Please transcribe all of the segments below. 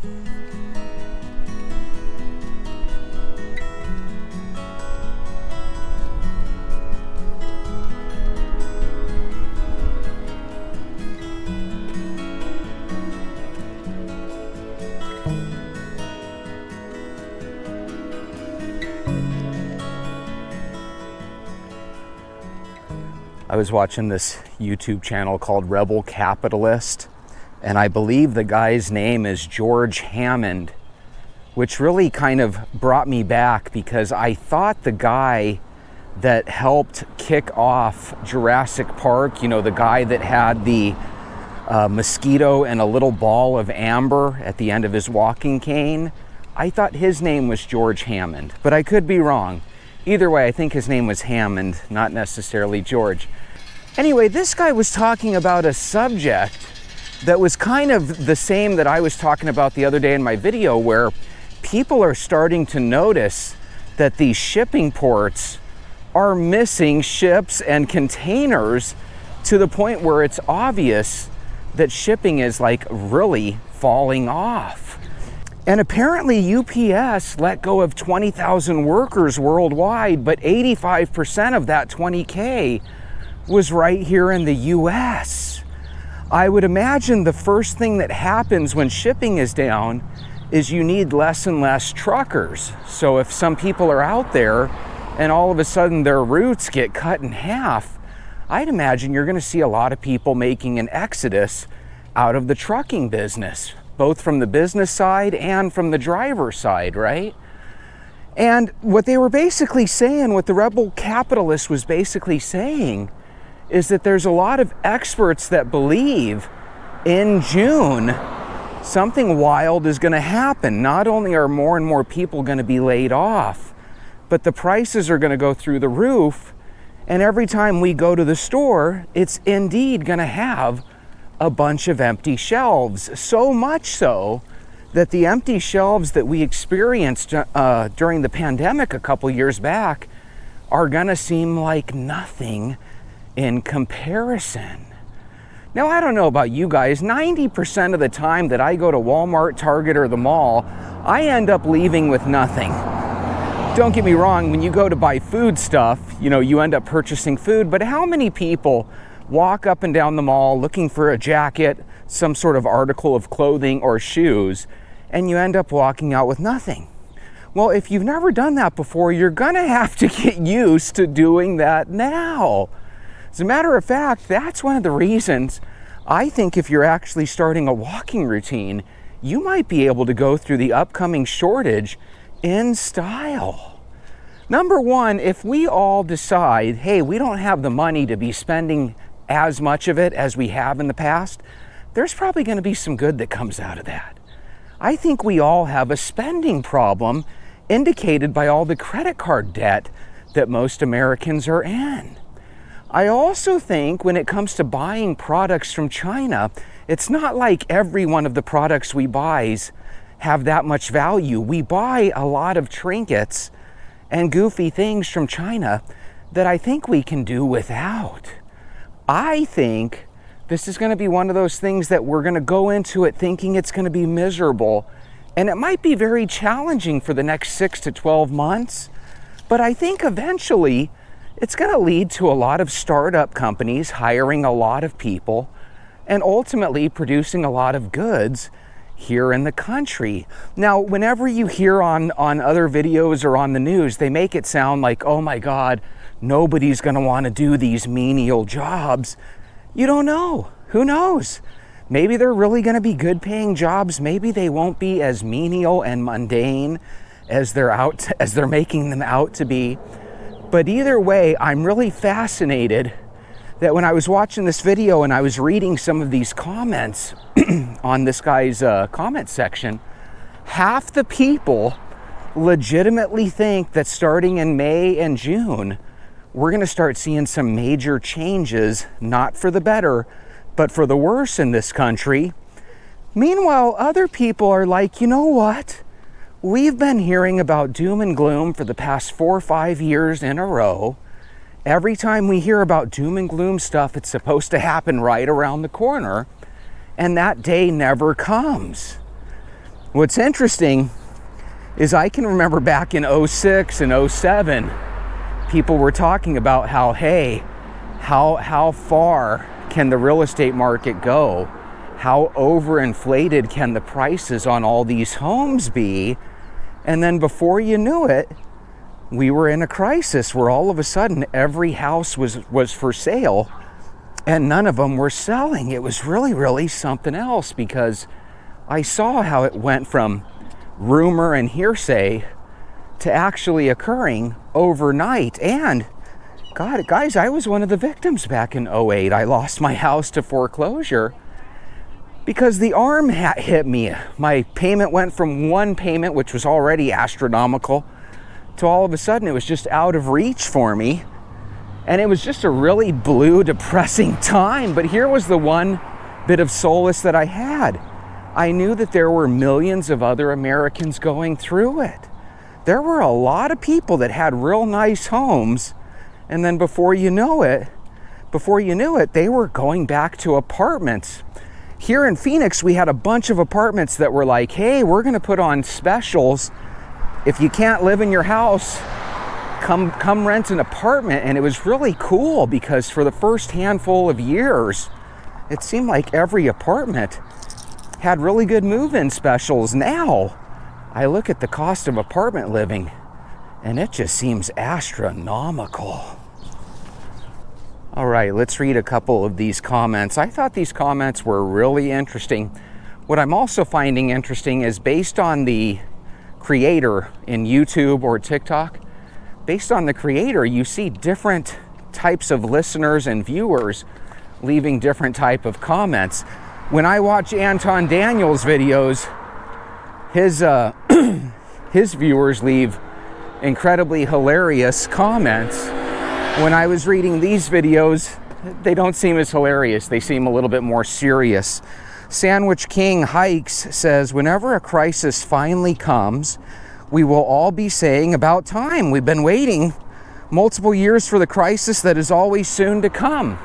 I was watching this YouTube channel called Rebel Capitalist, and I believe the guy's name is George Hammond, which really kind of brought me back because I thought the guy that helped kick off Jurassic Park, you know, the guy that had the mosquito and a little ball of amber at the end of his walking cane, I thought his name was George Hammond, but I could be wrong. Either way, I think his name was Hammond, not necessarily George. Anyway, this guy was talking about a subject that was kind of the same that I was talking about the other day in my video, where people are starting to notice that these shipping ports are missing ships and containers to the point where it's obvious that shipping is like really falling off. And apparently UPS let go of 20,000 workers worldwide, but 85% of that 20K was right here in the US. I would imagine the first thing that happens when shipping is down is you need less and less truckers. So if some people are out there and all of a sudden their routes get cut in half, I'd imagine you're going to see a lot of people making an exodus out of the trucking business, both from the business side and from the driver side, right? And what they were basically saying, what the Rebel Capitalist was basically saying, is that there's a lot of experts that believe in June something wild is going to happen. Not only are more and more people going to be laid off, but the prices are going to go through the roof. And every time we go to the store, it's indeed going to have a bunch of empty shelves. So much so that the empty shelves that we experienced during the pandemic a couple years back are going to seem like nothing in comparison. Now, I don't know about you guys, 90% of the time that I go to Walmart, Target, or the mall, I end up leaving with nothing. Don't get me wrong, when you go to buy food stuff, you know, you end up purchasing food, but how many people walk up and down the mall looking for a jacket, some sort of article of clothing or shoes, and you end up walking out with nothing? Well, if you've never done that before, you're gonna have to get used to doing that now. As a matter of fact, that's one of the reasons I think if you're actually starting a walking routine, you might be able to go through the upcoming shortage in style. Number one, if we all decide, hey, we don't have the money to be spending as much of it as we have in the past, there's probably going to be some good that comes out of that. I think we all have a spending problem indicated by all the credit card debt that most Americans are in. I also think when it comes to buying products from China, it's not like every one of the products we buy have that much value. We buy a lot of trinkets and goofy things from China that I think we can do without. I think this is going to be one of those things that we're going to go into it thinking it's going to be miserable, and it might be very challenging for the next 6 to 12 months, but I think eventually it's going to lead to a lot of startup companies hiring a lot of people and ultimately producing a lot of goods here in the country. Now, whenever you hear on other videos or on the news, they make it sound like, oh my God, nobody's going to want to do these menial jobs. You don't know. Who knows? Maybe they're really going to be good paying jobs. Maybe they won't be as menial and mundane as they're making them out to be. But either way, I'm really fascinated that when I was watching this video and I was reading some of these comments on this guy's comment section, half the people legitimately think that starting in May and June, we're going to start seeing some major changes, not for the better, but for the worse in this country. Meanwhile, other people are like, you know what? We've been hearing about doom and gloom for the past 4 or 5 years in a row. Every time we hear about doom and gloom stuff, it's supposed to happen right around the corner, and that day never comes. What's interesting is I can remember back in 06 and 07, people were talking about how, hey, how far can the real estate market go? How overinflated can the prices on all these homes be? And then before you knew it, we were in a crisis where all of a sudden every house was for sale and none of them were selling. It was really, really something else, because I saw how it went from rumor and hearsay to actually occurring overnight. And God, guys, I was one of the victims back in 08. I lost my house to foreclosure because the arm hit me. My payment went from one payment, which was already astronomical, to all of a sudden it was just out of reach for me. And it was just a really blue, depressing time. But here was the one bit of solace that I had. I knew that there were millions of other Americans going through it. There were a lot of people that had real nice homes, and then before you knew it, they were going back to apartments. Here in Phoenix, we had a bunch of apartments that were like, hey, we're gonna put on specials. If you can't live in your house, come rent an apartment. And it was really cool because for the first handful of years, it seemed like every apartment had really good move-in specials. Now, I look at the cost of apartment living and it just seems astronomical. All right, let's read a couple of these comments. I thought these comments were really interesting. What I'm also finding interesting is, based on the creator in YouTube or TikTok, based on the creator, you see different types of listeners and viewers leaving different type of comments. When I watch Anton Daniels videos, his viewers leave incredibly hilarious comments. When I was reading these videos, they don't seem as hilarious. They seem a little bit more serious. Sandwich King Hikes says, whenever a crisis finally comes, we will all be saying about time. We've been waiting multiple years for the crisis that is always soon to come.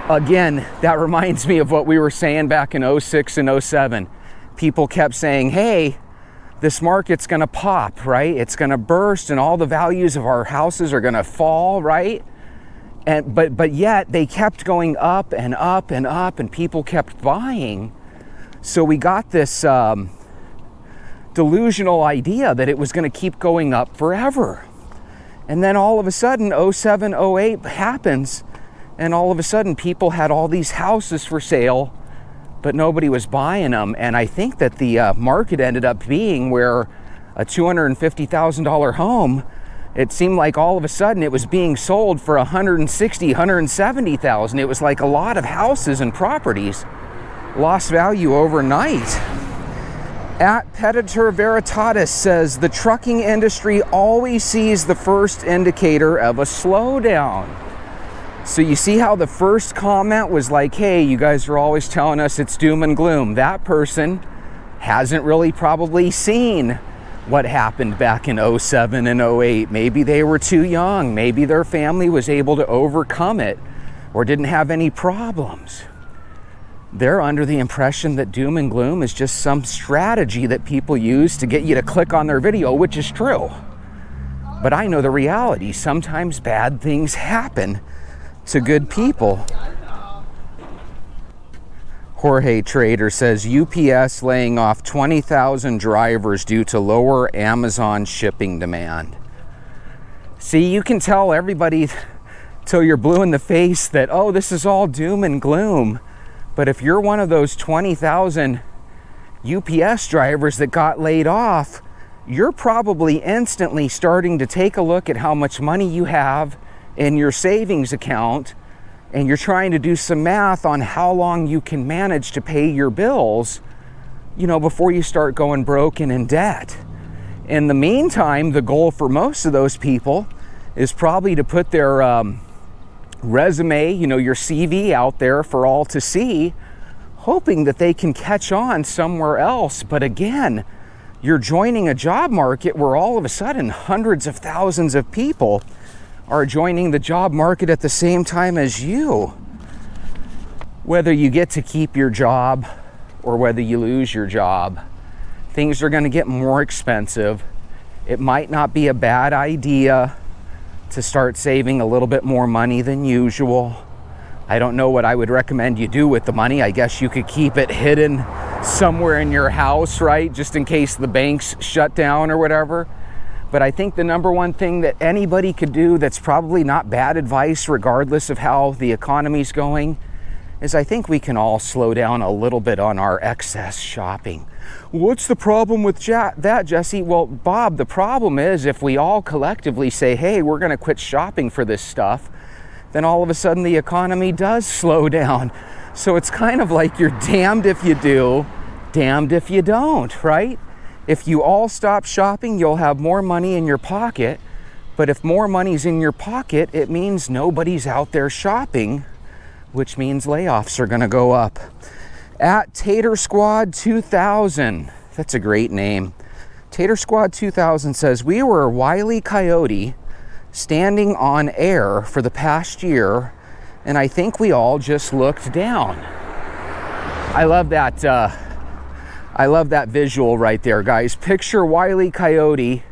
Again, that reminds me of what we were saying back in 06 and 07. People kept saying, hey, this market's gonna pop, right? It's gonna burst and all the values of our houses are gonna fall, right? But yet they kept going up and up and up, and people kept buying. So we got this delusional idea that it was gonna keep going up forever. And then all of a sudden, 07, 08 happens, and all of a sudden people had all these houses for sale, but nobody was buying them. And I think that the market ended up being where a $250,000 home, it seemed like all of a sudden it was being sold for $160,000, $170,000. It was like a lot of houses and properties lost value overnight. At Peditor Veritatis says, the trucking industry always sees the first indicator of a slowdown. So you see how the first comment was like, hey, you guys are always telling us it's doom and gloom. That person hasn't really probably seen what happened back in 07 and 08. Maybe they were too young. Maybe their family was able to overcome it or didn't have any problems. They're under the impression that doom and gloom is just some strategy that people use to get you to click on their video, which is true. But I know the reality. Sometimes bad things happen to good people. Jorge Trader says, UPS laying off 20,000 drivers due to lower Amazon shipping demand. See, you can tell everybody till you're blue in the face that, oh, this is all doom and gloom. But if you're one of those 20,000 UPS drivers that got laid off, you're probably instantly starting to take a look at how much money you have in your savings account, and you're trying to do some math on how long you can manage to pay your bills, before you start going broke and in debt. In the meantime, the goal for most of those people is probably to put their resume, your CV out there for all to see, hoping that they can catch on somewhere else. But again, you're joining a job market where all of a sudden hundreds of thousands of people are joining the job market at the same time as you. Whether you get to keep your job or whether you lose your job, things are going to get more expensive. It might not be a bad idea to start saving a little bit more money than usual. I don't know what I would recommend you do with the money. I guess you could keep it hidden somewhere in your house, right? Just in case the banks shut down or whatever. But I think the number one thing that anybody could do that's probably not bad advice, regardless of how the economy's going, is I think we can all slow down a little bit on our excess shopping. What's the problem with that, Jesse? Well, Bob, the problem is if we all collectively say, hey, we're going to quit shopping for this stuff, then all of a sudden the economy does slow down. So it's kind of like you're damned if you do, damned if you don't, right? If you all stop shopping, you'll have more money in your pocket. But if more money's in your pocket, it means nobody's out there shopping, which means layoffs are going to go up. At Tater Squad 2000, that's a great name. Tater Squad 2000 says, we were a Wile E. Coyote standing on air for the past year, and I think we all just looked down. I love that visual right there, guys. Picture Wile E. Coyote.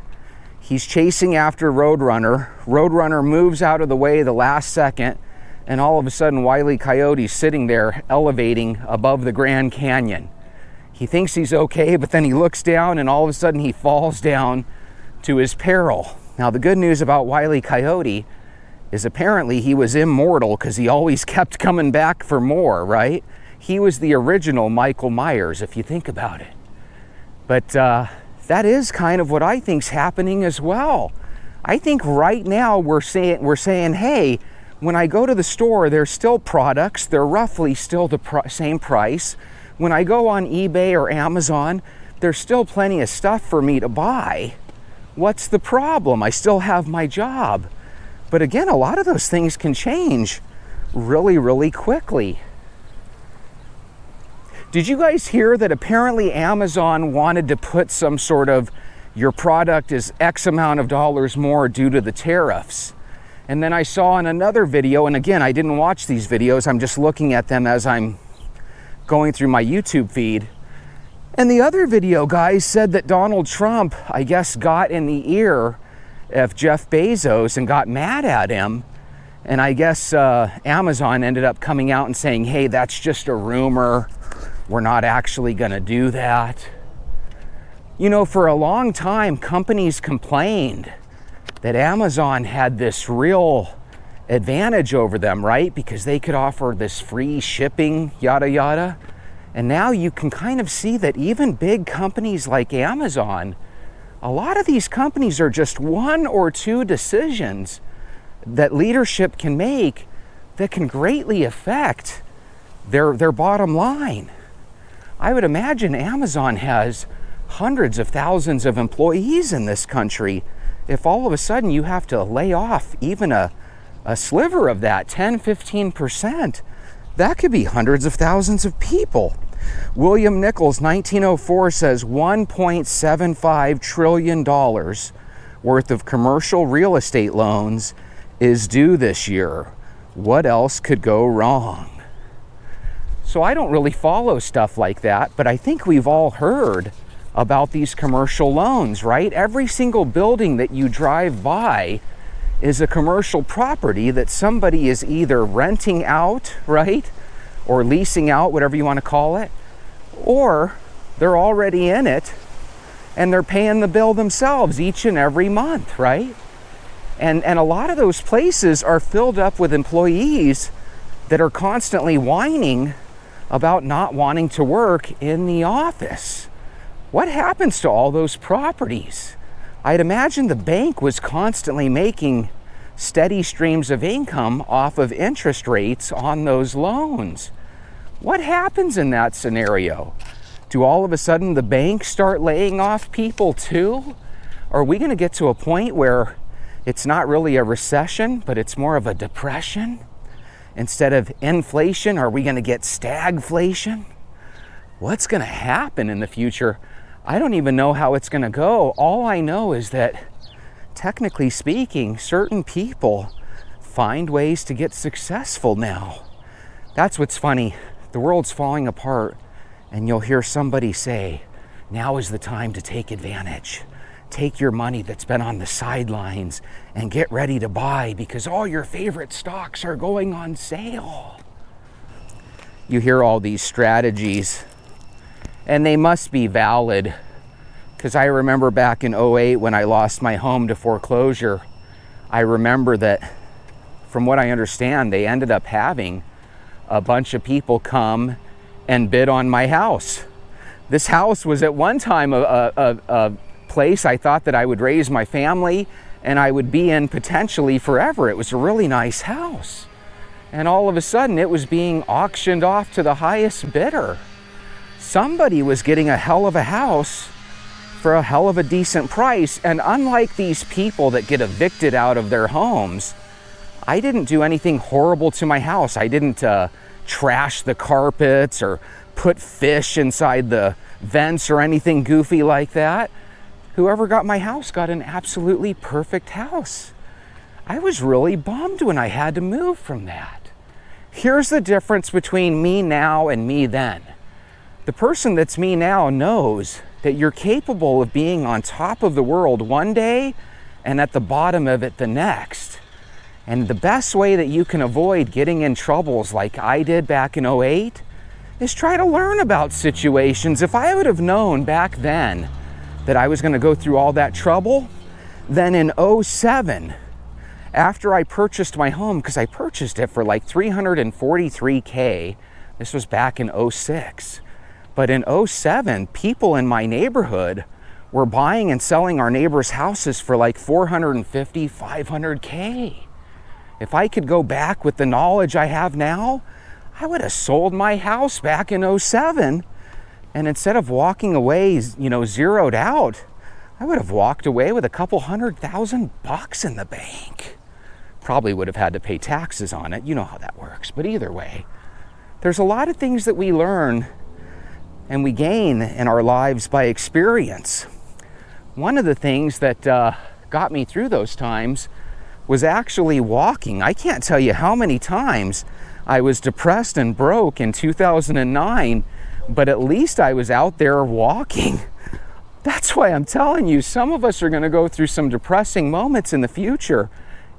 He's chasing after Roadrunner. Roadrunner moves out of the way the last second, and all of a sudden Wile E. Coyote's sitting there elevating above the Grand Canyon. He thinks he's okay, but then he looks down and all of a sudden he falls down to his peril. Now the good news about Wile E. Coyote is apparently he was immortal because he always kept coming back for more, right? He was the original Michael Myers, if you think about it. But that is kind of what I think's happening as well. I think right now we're saying, hey, when I go to the store, there's still products. They're roughly still the same price. When I go on eBay or Amazon, there's still plenty of stuff for me to buy. What's the problem? I still have my job. But again, a lot of those things can change really, really quickly. Did you guys hear that apparently Amazon wanted to put some sort of, your product is X amount of dollars more due to the tariffs? And then I saw in another video, and again, I didn't watch these videos, I'm just looking at them as I'm going through my YouTube feed. And the other video, guys, said that Donald Trump, I guess, got in the ear of Jeff Bezos and got mad at him. And I guess Amazon ended up coming out and saying, hey, that's just a rumor. We're not actually going to do that. You know, for a long time, companies complained that Amazon had this real advantage over them, right? Because they could offer this free shipping, yada, yada. And now you can kind of see that even big companies like Amazon, a lot of these companies are just one or two decisions that leadership can make that can greatly affect their bottom line. I would imagine Amazon has hundreds of thousands of employees in this country. If all of a sudden you have to lay off even a sliver of that, 10, 15%, that could be hundreds of thousands of people. William Nichols, 1904, says $1.75 trillion worth of commercial real estate loans is due this year. What else could go wrong? So I don't really follow stuff like that, but I think we've all heard about these commercial loans, right? Every single building that you drive by is a commercial property that somebody is either renting out, right? Or leasing out, whatever you want to call it, or they're already in it and they're paying the bill themselves each and every month, right? And a lot of those places are filled up with employees that are constantly whining about not wanting to work in the office. What happens to all those properties? I'd imagine the bank was constantly making steady streams of income off of interest rates on those loans. What happens in that scenario? Do all of a sudden the banks start laying off people too? Are we going to get to a point where it's not really a recession, but it's more of a depression? Instead of inflation, are we going to get stagflation? What's going to happen in the future? I don't even know how it's going to go. All I know is that, technically speaking, certain people find ways to get successful now. That's what's funny. The world's falling apart, and you'll hear somebody say, Now is the time to take advantage. Take your money that's been on the sidelines and get ready to buy, because all your favorite stocks are going on sale. You hear all these strategies, and they must be valid, because I remember back in 08 when I lost my home to foreclosure, I remember that, from what I understand, they ended up having a bunch of people come and bid on my house. This house was at one time a place I thought that I would raise my family and I would be in potentially forever. It was a really nice house. And all of a sudden it was being auctioned off to the highest bidder. Somebody was getting a hell of a house for a hell of a decent price. And unlike these people that get evicted out of their homes, I didn't do anything horrible to my house. I didn't trash the carpets or put fish inside the vents or anything goofy like that. Whoever got my house got an absolutely perfect house. I was really bummed when I had to move from that. Here's the difference between me now and me then. The person that's me now knows that you're capable of being on top of the world one day and at the bottom of it the next. And the best way that you can avoid getting in troubles like I did back in 08 is try to learn about situations. If I would have known back then that I was going to go through all that trouble, then in 07, after I purchased my home, because I purchased it for like $343K, this was back in 06, but in 07, people in my neighborhood were buying and selling our neighbors' houses for like $450, $500K. If I could go back with the knowledge I have now, I would have sold my house back in 07. And instead of walking away, zeroed out, I would have walked away with a couple $100,000 in the bank. Probably would have had to pay taxes on it. You know how that works. But either way, there's a lot of things that we learn and we gain in our lives by experience. One of the things that got me through those times was actually walking. I can't tell you how many times I was depressed and broke in 2009, but at least I was out there walking. That's why I'm telling you, some of us are going to go through some depressing moments in the future.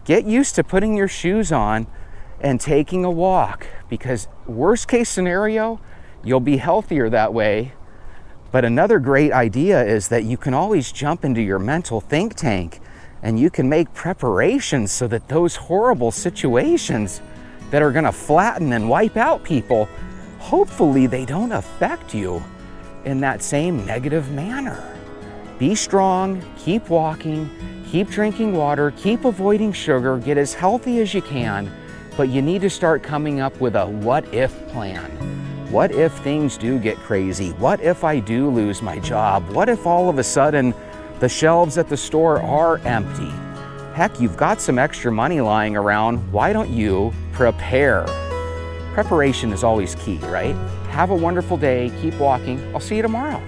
Get used to putting your shoes on and taking a walk, because worst case scenario, you'll be healthier that way. But another great idea is that you can always jump into your mental think tank and you can make preparations so that those horrible situations that are going to flatten and wipe out people, hopefully they don't affect you in that same negative manner. Be strong, keep walking, keep drinking water, keep avoiding sugar, get as healthy as you can, but you need to start coming up with a what if plan. What if things do get crazy? What if I do lose my job? What if all of a sudden the shelves at the store are empty? Heck, you've got some extra money lying around. Why don't you prepare? Preparation is always key, right? Have a wonderful day. Keep walking. I'll see you tomorrow.